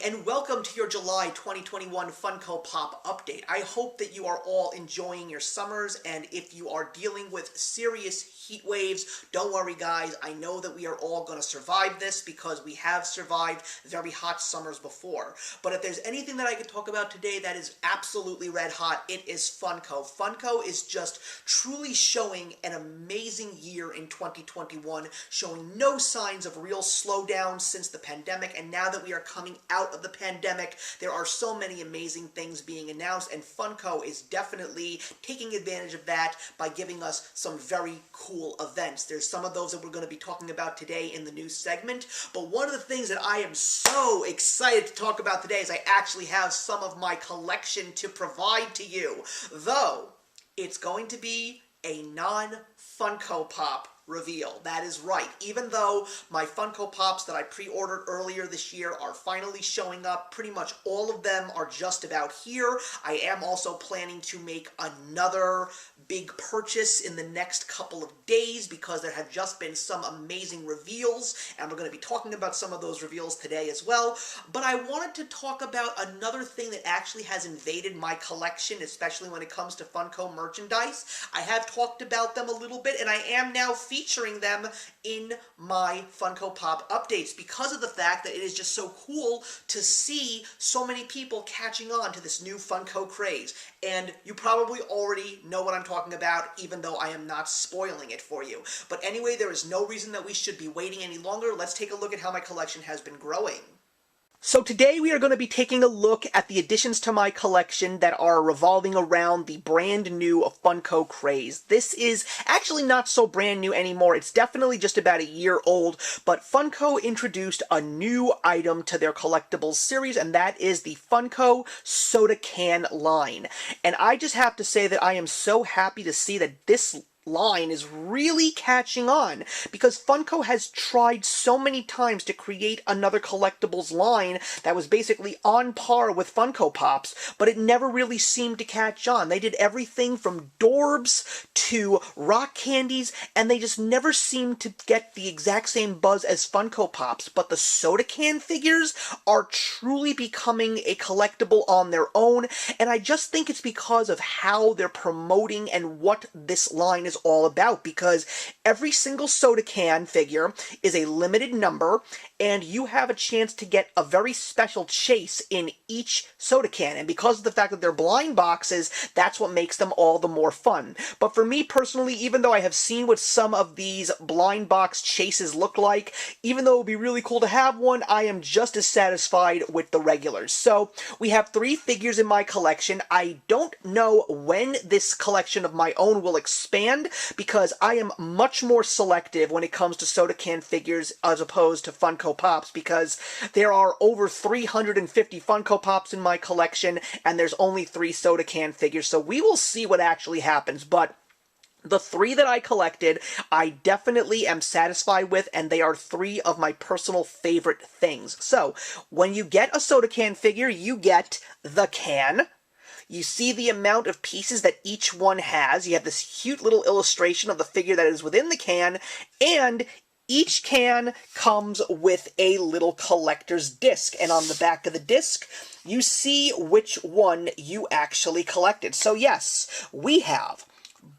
and welcome to your July 2021 Funko Pop update. I hope that you are all enjoying your summers, and if you are dealing with serious heat waves, don't worry guys, I know that we are all going to survive this because we have survived very hot summers before. But if there's anything that I could talk about today that is absolutely red hot, it is Funko. Funko is just truly showing an amazing year in 2021, showing no signs of real slowdown since the pandemic, and now that we are coming out of the pandemic, there are so many amazing things being announced, and Funko is definitely taking advantage of that by giving us some very cool events. There's some of those that we're going to be talking about today in the news segment, but one of the things that I am so excited to talk about today is I actually have some of my collection to provide to you, though it's going to be a non-Funko Pop reveal. That is right. Even though my Funko Pops that I pre-ordered earlier this year are finally showing up, pretty much all of them are just about here. I am also planning to make another big purchase in the next couple of days because there have just been some amazing reveals, and we're going to be talking about some of those reveals today as well. But I wanted to talk about another thing that actually has invaded my collection, especially when it comes to Funko merchandise. I have talked about them a little bit, and I am now featuring them in my Funko Pop updates because of the fact that it is just so cool to see so many people catching on to this new Funko craze. And you probably already know what I'm talking about, even though I am not spoiling it for you. But anyway, there is no reason that we should be waiting any longer. Let's take a look at how my collection has been growing. So today we are going to be taking a look at the additions to my collection that are revolving around the brand new Funko craze. This is actually not so brand new anymore. It's definitely just about a year old, but Funko introduced a new item to their collectibles series, and that is the Funko soda can line. And I just have to say that I am so happy to see that this line is really catching on, because Funko has tried so many times to create another collectibles line that was basically on par with Funko Pops, but it never really seemed to catch on. They did everything from Dorbs to rock candies, and they just never seemed to get the exact same buzz as Funko Pops. But the soda can figures are truly becoming a collectible on their own, and I just think it's because of how they're promoting and what this line is all about, because every single soda can figure is a limited number, and you have a chance to get a very special chase in each soda can, and because of the fact that they're blind boxes, that's what makes them all the more fun. But for me personally, even though I have seen what some of these blind box chases look like, even though it would be really cool to have one, I am just as satisfied with the regulars. So we have 3 figures in my collection. I don't know when this collection of my own will expand, because I am much more selective when it comes to soda can figures as opposed to Funko Pops, because there are over 350 Funko Pops in my collection, and there's only 3 soda can figures, so we will see what actually happens. But the 3 that I collected, I definitely am satisfied with, and they are 3 of my personal favorite things. So, when you get a soda can figure, you get the can. You see the amount of pieces that each one has. You have this cute little illustration of the figure that is within the can, and each can comes with a little collector's disc, and on the back of the disc, you see which one you actually collected. So yes, we have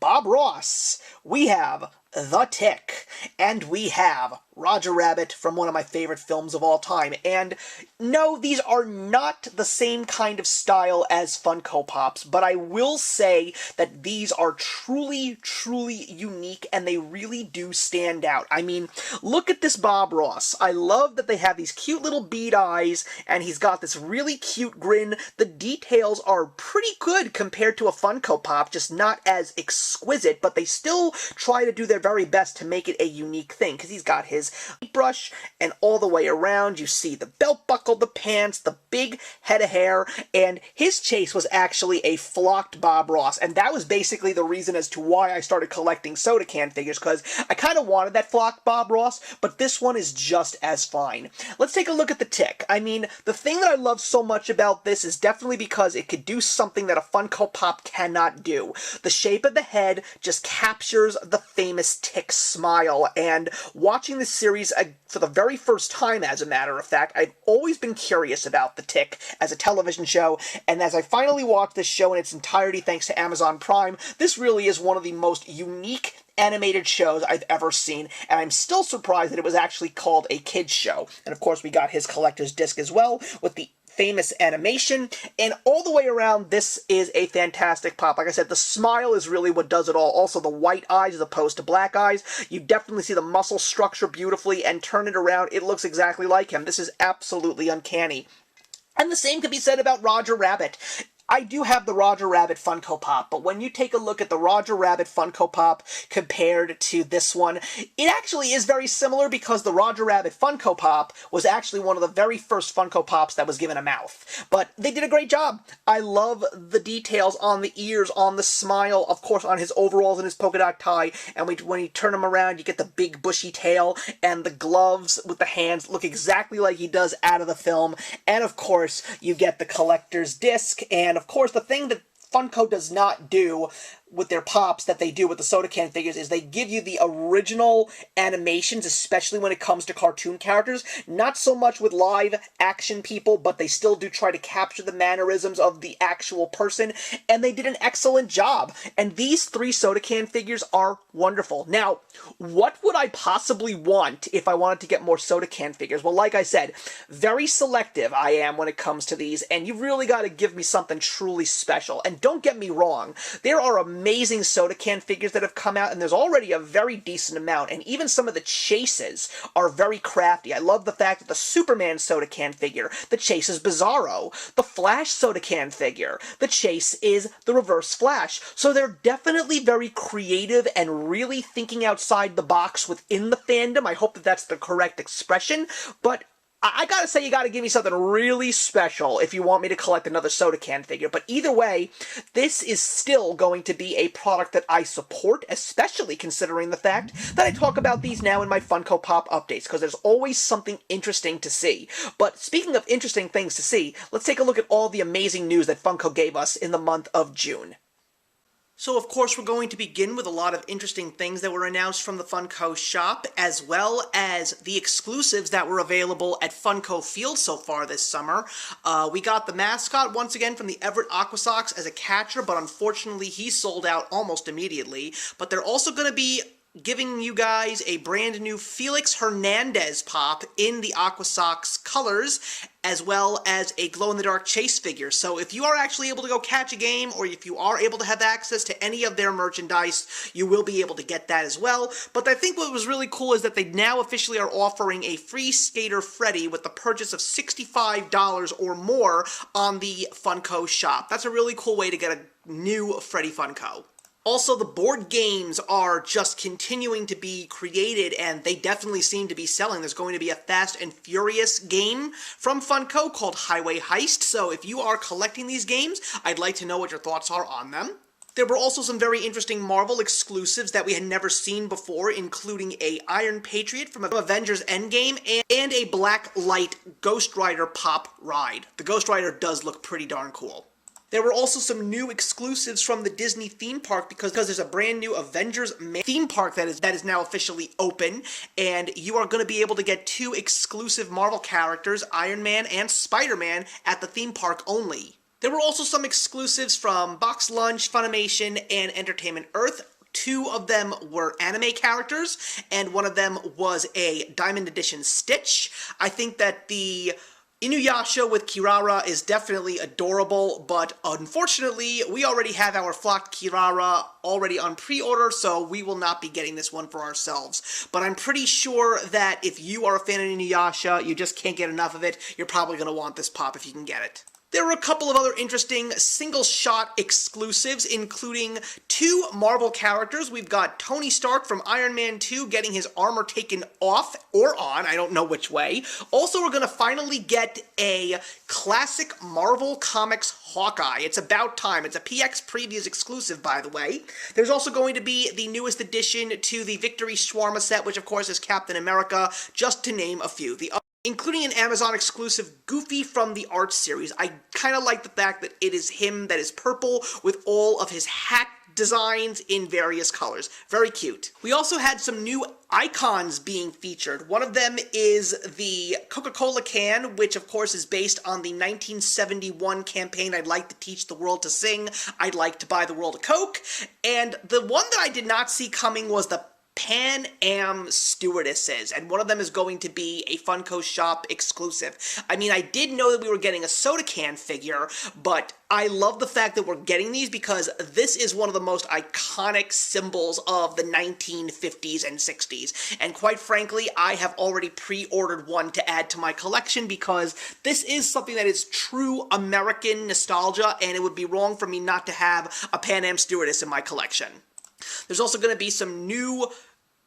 Bob Ross, we have The Tick, and we have Roger Rabbit from one of my favorite films of all time. And no, these are not the same kind of style as Funko Pops, but I will say that these are truly, truly unique, and they really do stand out. I mean, look at this Bob Ross. I love that they have these cute little bead eyes, and he's got this really cute grin. The details are pretty good compared to a Funko Pop, just not as exquisite, but they still try to do their very best to make it a unique thing, because he's got his brush, and all the way around you see the belt buckle, the pants, the big head of hair, and his chase was actually a flocked Bob Ross, and that was basically the reason as to why I started collecting soda can figures, because I kind of wanted that flocked Bob Ross, but this one is just as fine. Let's take a look at the Tick. I mean, the thing that I love so much about this is definitely because it could do something that a Funko Pop cannot do. The shape of the head just captures the famous famous tick smile, and watching this series for the very first time, as a matter of fact, I've always been curious about the tick as a television show, and as I finally watched this show in its entirety thanks to Amazon Prime, this really is one of the most unique animated shows I've ever seen, and I'm still surprised that it was actually called a kids show. And of course we got his collector's disc as well, with the famous animation, and all the way around, this is a fantastic pop. Like I said, the smile is really what does it all. Also, the white eyes as opposed to black eyes. You definitely see the muscle structure beautifully, and turn it around, it looks exactly like him. This is absolutely uncanny. And the same could be said about Roger Rabbit. I do have the Roger Rabbit Funko Pop, but when you take a look at the Roger Rabbit Funko Pop compared to this one, it actually is very similar because the Roger Rabbit Funko Pop was actually one of the very first Funko Pops that was given a mouth. But they did a great job. I love the details on the ears, on the smile, of course on his overalls and his polka dot tie, and when you turn him around, you get the big bushy tail, and the gloves with the hands look exactly like he does out of the film, and of course, you get the collector's disc, and of course, the thing that Funko does not do with their pops that they do with the soda can figures is they give you the original animations, especially when it comes to cartoon characters. Not so much with live action people, but they still do try to capture the mannerisms of the actual person, and they did an excellent job. And these 3 soda can figures are wonderful. Now, what would I possibly want if I wanted to get more soda can figures? Well, like I said, very selective I am when it comes to these, and you really got to give me something truly special. And don't get me wrong, there are amazing soda can figures that have come out, and there's already a very decent amount, and even some of the chases are very crafty. I love the fact that the Superman soda can figure, the chase is Bizarro. The Flash soda can figure, the chase is the Reverse Flash. So they're definitely very creative and really thinking outside the box within the fandom. I hope that that's the correct expression, but I gotta say, you gotta give me something really special if you want me to collect another soda can figure. But either way, this is still going to be a product that I support, especially considering the fact that I talk about these now in my Funko Pop updates, because there's always something interesting to see. But speaking of interesting things to see, let's take a look at all the amazing news that Funko gave us in the month of June. So, of course, we're going to begin with a lot of interesting things that were announced from the Funko Shop, as well as the exclusives that were available at Funko Field so far this summer. We got the mascot, once again, from the Everett Aquasox as a catcher, but unfortunately he sold out almost immediately. But they're also going to be giving you guys a brand new Felix Hernandez pop in the Aquasox colors, as well as a glow-in-the-dark chase figure. So if you are actually able to go catch a game, or if you are able to have access to any of their merchandise, you will be able to get that as well. But I think what was really cool is that they now officially are offering a free Skater Freddy with the purchase of $65 or more on the Funko Shop. That's a really cool way to get a new Freddy Funko. Also, the board games are just continuing to be created, and they definitely seem to be selling. There's going to be a Fast and Furious game from Funko called Highway Heist, so if you are collecting these games, I'd like to know what your thoughts are on them. There were also some very interesting Marvel exclusives that we had never seen before, including a Iron Patriot from Avengers Endgame and a Black Light Ghost Rider Pop Ride. The Ghost Rider does look pretty darn cool. There were also some new exclusives from the Disney theme park because there's a brand new Avengers theme park that is now officially open, and you are going to be able to get 2 exclusive Marvel characters, Iron Man and Spider-Man, at the theme park only. There were also some exclusives from BoxLunch, Funimation, and Entertainment Earth. 2 of them were anime characters, and one of them was a Diamond Edition Stitch. I think that the Inuyasha with Kirara is definitely adorable, but unfortunately, we already have our flocked Kirara already on pre-order, so we will not be getting this one for ourselves. But I'm pretty sure that if you are a fan of Inuyasha, you just can't get enough of it, you're probably going to want this pop if you can get it. There were a couple of other interesting single-shot exclusives, including 2 Marvel characters. We've got Tony Stark from Iron Man 2 getting his armor taken off, or on, I don't know which way. Also, we're going to finally get a classic Marvel Comics Hawkeye. It's about time. It's a PX Previews exclusive, by the way. There's also going to be the newest addition to the Victory Shawarma set, which of course is Captain America, just to name a few. Including an Amazon exclusive Goofy from the Art series. I kind of like the fact that it is him that is purple with all of his hat designs in various colors. Very cute. We also had some new icons being featured. One of them is the Coca-Cola can, which of course is based on the 1971 campaign, I'd like to teach the world to sing, I'd like to buy the world a Coke. And the one that I did not see coming was the Pan Am stewardesses, and one of them is going to be a Funko Shop exclusive. I mean, I did know that we were getting a soda can figure, but I love the fact that we're getting these because this is one of the most iconic symbols of the 1950s and 60s. And quite frankly, I have already pre-ordered one to add to my collection because this is something that is true American nostalgia, and it would be wrong for me not to have a Pan Am stewardess in my collection. There's also going to be some new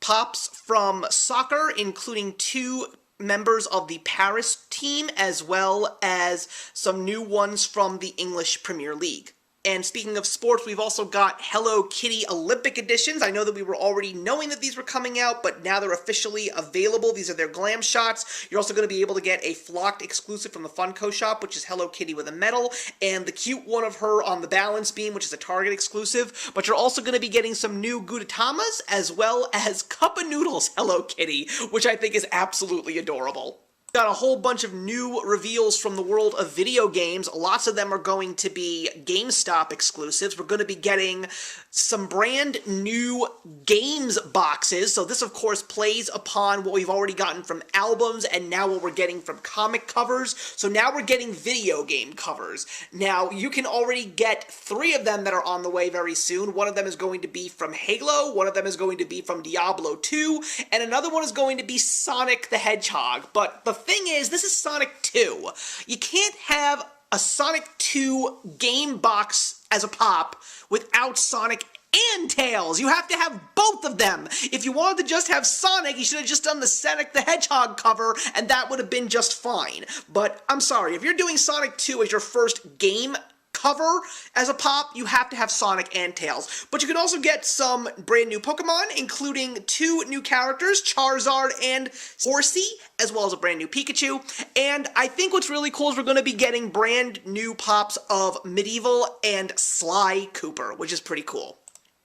pops from soccer, including 2 members of the Paris team, as well as some new ones from the English Premier League. And speaking of sports, we've also got Hello Kitty Olympic editions. I know that we were already knowing that these were coming out, but now they're officially available. These are their glam shots. You're also going to be able to get a flocked exclusive from the Funko Shop, which is Hello Kitty with a medal, and the cute one of her on the balance beam, which is a Target exclusive. But you're also going to be getting some new Gudetamas, as well as Cup of Noodles Hello Kitty, which I think is absolutely adorable. Got a whole bunch of new reveals from the world of video games. Lots of them are going to be GameStop exclusives. We're going to be getting some brand new games boxes. So this, of course, plays upon what we've already gotten from albums and now what we're getting from comic covers. So now we're getting video game covers. Now, you can already get 3 of them that are on the way very soon. One of them is going to be from Halo, one of them is going to be from Diablo 2, and another one is going to be Sonic the Hedgehog. But the thing is, this is Sonic 2. You can't have a Sonic 2 game box as a pop without Sonic and Tails. You have to have both of them. If you wanted to just have Sonic, you should have just done the Sonic the Hedgehog cover, and that would have been just fine. But I'm sorry, if you're doing Sonic 2 as your first game cover as a pop, you have to have Sonic and Tails. But you can also get some brand new Pokemon, including 2 new characters, Charizard and Horsey, as well as a brand new Pikachu. And I think what's really cool is we're going to be getting brand new pops of Medieval and Sly Cooper, which is pretty cool.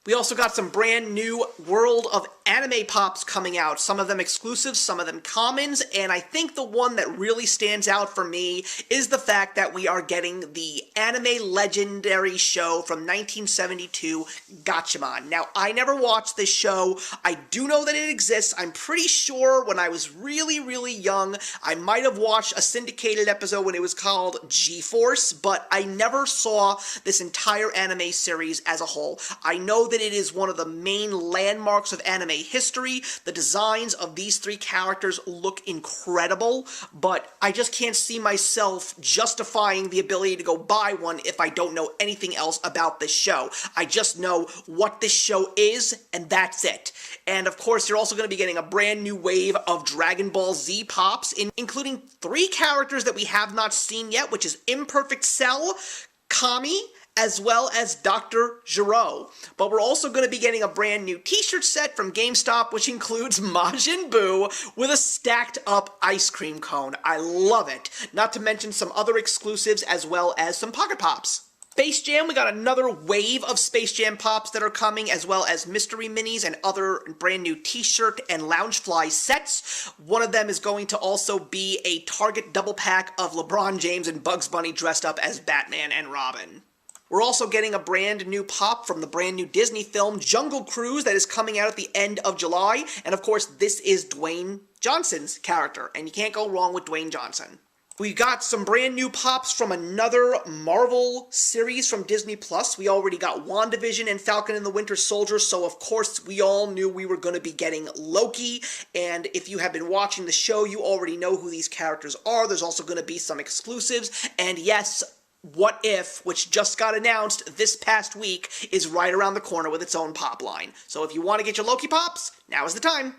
We also got some brand new World of Anime pops coming out, some of them exclusives, some of them commons, and I think the one that really stands out for me is the fact that we are getting the anime legendary show from 1972, Gatchaman. Now, I never watched this show. I do know that it exists. I'm pretty sure when I was really, really young, I might have watched a syndicated episode when it was called G-Force, but I never saw this entire anime series as a whole. I know that it is one of the main landmarks of anime history. The designs of these 3 characters look incredible, but I just can't see myself justifying the ability to go buy one if I don't know anything else about this show. I just know what this show is, and that's it. And of course, you're also going to be getting a brand new wave of Dragon Ball Z pops, including 3 characters that we have not seen yet, which is Imperfect Cell, Kami, as well as Dr. Gero. But we're also going to be getting a brand new t-shirt set from GameStop, which includes Majin Buu with a stacked up ice cream cone. I love it. Not to mention some other exclusives as well as some Pocket Pops. Space Jam, we got another wave of Space Jam pops that are coming, as well as mystery minis and other brand new t-shirt and Loungefly sets. One of them is going to also be a Target double pack of LeBron James and Bugs Bunny dressed up as Batman and Robin. We're also getting a brand new pop from the brand new Disney film Jungle Cruise that is coming out at the end of July. And of course, this is Dwayne Johnson's character, and you can't go wrong with Dwayne Johnson. We got some brand new pops from another Marvel series from Disney+. We already got WandaVision and Falcon and the Winter Soldier, so of course we all knew we were going to be getting Loki. And if you have been watching the show, you already know who these characters are. There's also going to be some exclusives, and yes, What If, which just got announced this past week, is right around the corner with its own pop line. So if you want to get your Loki pops, now is the time.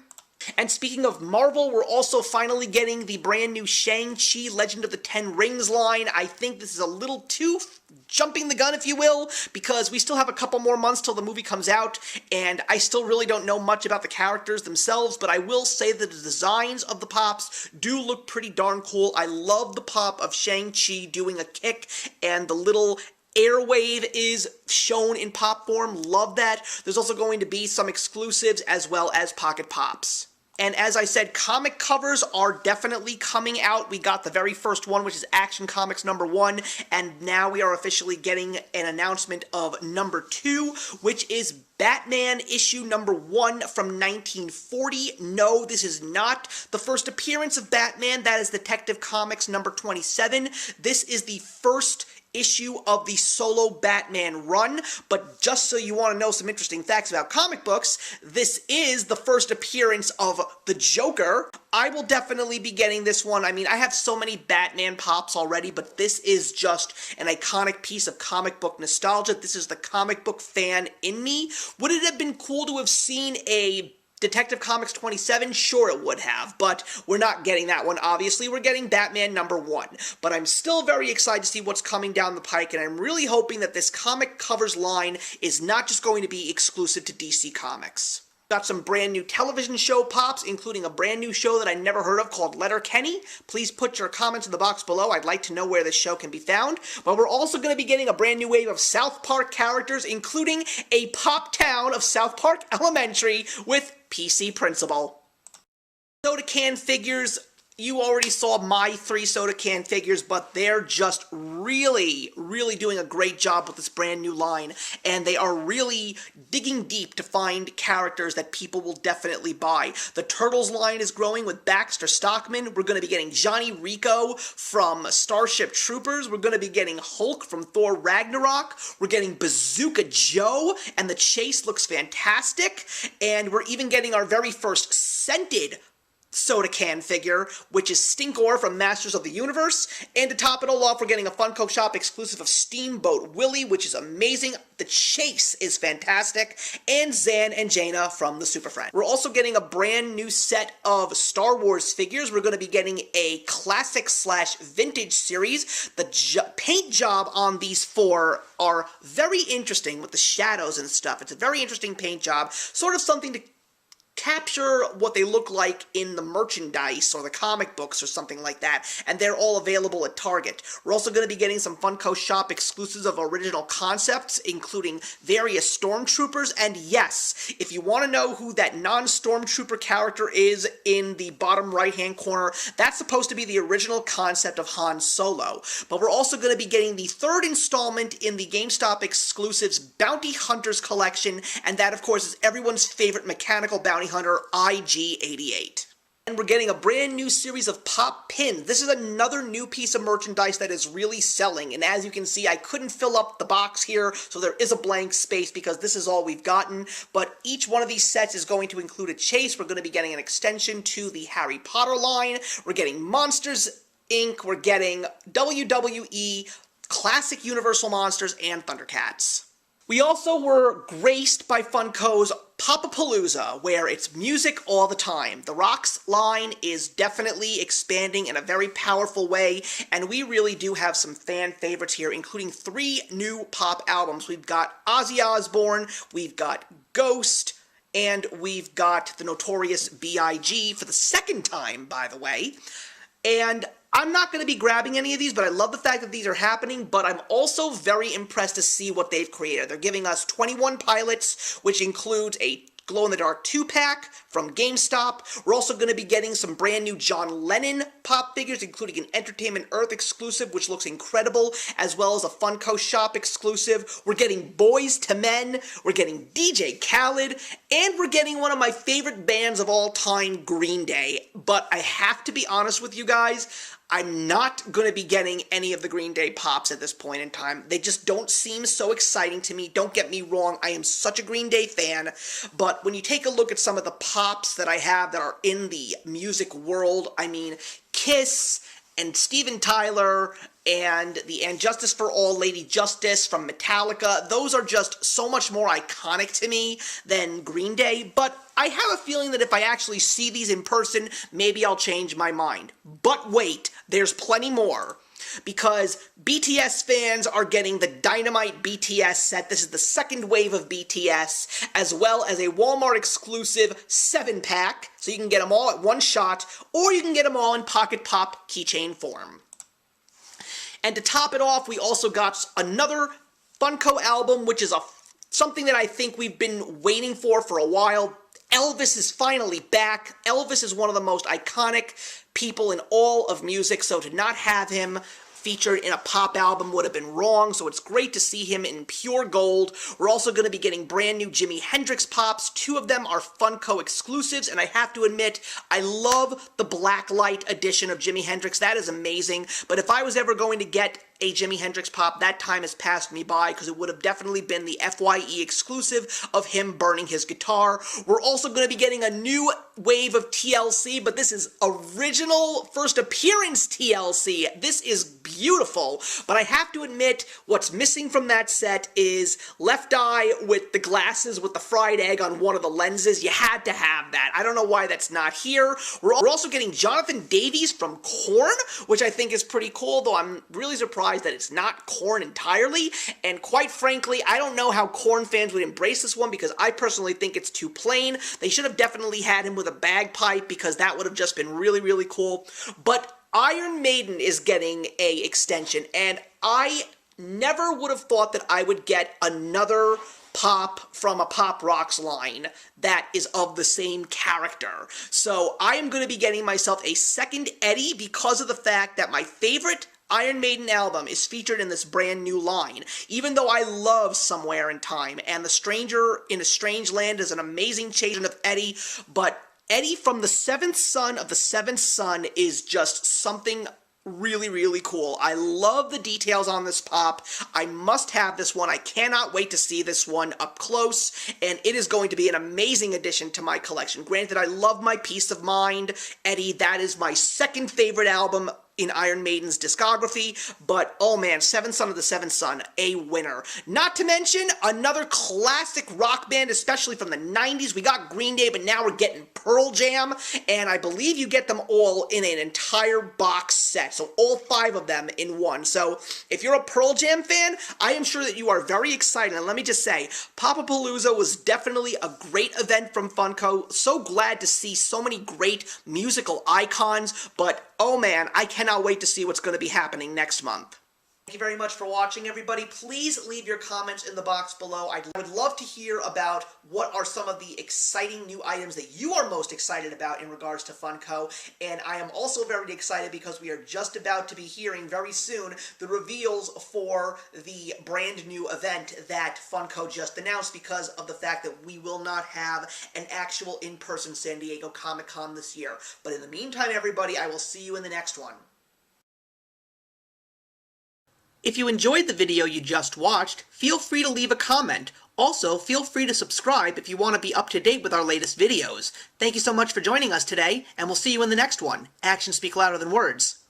And speaking of Marvel, we're also finally getting the brand new ShangChi Legend of the Ten Rings line. I think this is a little too jumping the gun, if you will, because we still have a couple more months till the movie comes out, and I still really don't know much about the characters themselves, but I will say that the designs of the pops do look pretty darn cool. I love the pop of Shang-Chi doing a kick and the little Airwave is shown in pop form. Love that. There's also going to be some exclusives as well as Pocket Pops. And as I said, comic covers are definitely coming out. We got the very first one, which is Action Comics #1, and now we are officially getting an announcement of #2, which is Batman issue #1 from 1940. No, this is not the first appearance of Batman. That is Detective Comics #27. This is the first issue of the solo Batman run, but just so you want to know some interesting facts about comic books, this is the first appearance of the Joker. I will definitely be getting this one. I mean, I have so many Batman pops already, but this is just an iconic piece of comic book nostalgia. This is the comic book fan in me. Would it have been cool to have seen a Detective Comics 27? Sure it would have, but we're not getting that one, obviously. We're getting Batman #1. But I'm still very excited to see what's coming down the pike, and I'm really hoping that this comic covers line is not just going to be exclusive to DC Comics. Got some brand new television show pops, including a brand new show that I never heard of called Letterkenny. Please put your comments in the box below. I'd like to know where this show can be found. But we're also going to be getting a brand new wave of South Park characters, including a pop town of South Park Elementary with PC Principal. Soda can figures. You already saw my 3 soda can figures, but they're just really doing a great job with this brand new line, and they are really digging deep to find characters that people will definitely buy. The Turtles line is growing with Baxter Stockman. We're going to be getting Johnny Rico from Starship Troopers. We're going to be getting Hulk from Thor Ragnarok. We're getting Bazooka Joe, and the chase looks fantastic. And we're even getting our very first scented soda can figure, which is Stinkor from Masters of the Universe. And to top it all off, we're getting a Funko Shop exclusive of Steamboat Willie, which is amazing. The chase is fantastic. And Zan and Jaina from the Super Friends. We're also getting a brand new set of Star Wars figures. We're going to be getting a classic/vintage series. The paint job on these 4 are very interesting with the shadows and stuff. It's a very interesting paint job. Sort of something to capture what they look like in the merchandise or the comic books or something like that, and they're all available at Target. We're also going to be getting some Funko Shop exclusives of original concepts, including various Stormtroopers, and yes, if you want to know who that non-Stormtrooper character is in the bottom right-hand corner, that's supposed to be the original concept of Han Solo. But we're also going to be getting the 3rd installment in the GameStop exclusives Bounty Hunters collection, and that, of course, is everyone's favorite mechanical bounty hunter, IG-88. And we're getting a brand new series of pop pins. This is another new piece of merchandise that is really selling, and as you can see, I couldn't fill up the box here, so there is a blank space because this is all we've gotten, but each one of these sets is going to include a chase. We're going to be getting an extension to the Harry Potter line. We're getting Monsters, Inc. We're getting WWE, Classic Universal Monsters, and Thundercats. We also were graced by Funko's A-Palooza, where it's music all the time. The Rocks line is definitely expanding in a very powerful way, and we really do have some fan favorites here, including 3 new pop albums. We've got Ozzy Osbourne, we've got Ghost, and we've got the notorious B.I.G. for the 2nd time, by the way. And I'm not going to be grabbing any of these, but I love the fact that these are happening, but I'm also very impressed to see what they've created. They're giving us 21 pilots, which includes a glow-in-the-dark 2-pack from GameStop. We're also going to be getting some brand new John Lennon pop figures, including an Entertainment Earth exclusive, which looks incredible, as well as a Funko Shop exclusive. We're getting Boys to Men, we're getting DJ Khaled, and we're getting one of my favorite bands of all time, Green Day. But I have to be honest with you guys, I'm not going to be getting any of the Green Day pops at this point in time. They just don't seem so exciting to me. Don't get me wrong, I am such a Green Day fan, but when you take a look at some of the pops that I have that are in the music world, I mean, Kiss and Steven Tyler and the And Justice for All Lady Justice from Metallica, those are just so much more iconic to me than Green Day, but I have a feeling that if I actually see these in person, maybe I'll change my mind. But wait, there's plenty more, because BTS fans are getting the Dynamite BTS set. This is the 2nd wave of BTS, as well as a Walmart exclusive 7-pack, so you can get them all at one shot, or you can get them all in Pocket Pop keychain form. And to top it off, we also got another Funko album, which is something that I think we've been waiting for a while. Elvis is finally back. Elvis is one of the most iconic people in all of music, so to not have him featured in a pop album would have been wrong, so it's great to see him in pure gold. We're also going to be getting brand new Jimi Hendrix pops. 2 of them are Funko exclusives, and I have to admit, I love the blacklight edition of Jimi Hendrix. That is amazing, but if I was ever going to get a Jimi Hendrix pop, that time has passed me by, because it would have definitely been the FYE exclusive of him burning his guitar. We're also going to be getting a new wave of TLC, but this is original first appearance TLC. This is beautiful, but I have to admit, what's missing from that set is Left Eye with the glasses with the fried egg on one of the lenses. You had to have that. I don't know why that's not here. We're also getting Jonathan Davies from Korn, which I think is pretty cool, though I'm really surprised that it's not Korn entirely, and quite frankly, I don't know how Korn fans would embrace this one, because I personally think it's too plain. They should have definitely had him with a bagpipe, because that would have just been really, really cool. But Iron Maiden is getting a extension, and I never would have thought that I would get another pop from a Pop Rocks line that is of the same character. So I am going to be getting myself a second Eddie, because of the fact that my favorite Iron Maiden album is featured in this brand new line. Even though I love Somewhere in Time, and The Stranger in a Strange Land is an amazing change of Eddie, but Eddie from the Seventh Son of the Seventh Son is just something really, really cool. I love the details on this pop. I must have this one. I cannot wait to see this one up close, and it is going to be an amazing addition to my collection. Granted, I love my Peace of Mind Eddie. That is my second favorite album in Iron Maiden's discography, but oh man, Seventh Son of the Seventh Son, a winner. Not to mention, another classic rock band, especially from the 90s. We got Green Day, but now we're getting Pearl Jam, and I believe you get them all in an entire box set, so all 5 of them in one. So if you're a Pearl Jam fan, I am sure that you are very excited, and let me just say, A-Palooza was definitely a great event from Funko. So glad to see so many great musical icons, but oh man, I cannot wait to see what's going to be happening next month. Thank you very much for watching, everybody. Please leave your comments in the box below. I would love to hear about what are some of the exciting new items that you are most excited about in regards to Funko. And I am also very excited because we are just about to be hearing very soon the reveals for the brand new event that Funko just announced, because of the fact that we will not have an actual in-person San Diego Comic-Con this year. But in the meantime, everybody, I will see you in the next one. If you enjoyed the video you just watched, feel free to leave a comment. Also, feel free to subscribe if you want to be up to date with our latest videos. Thank you so much for joining us today, and we'll see you in the next one. Actions speak louder than words.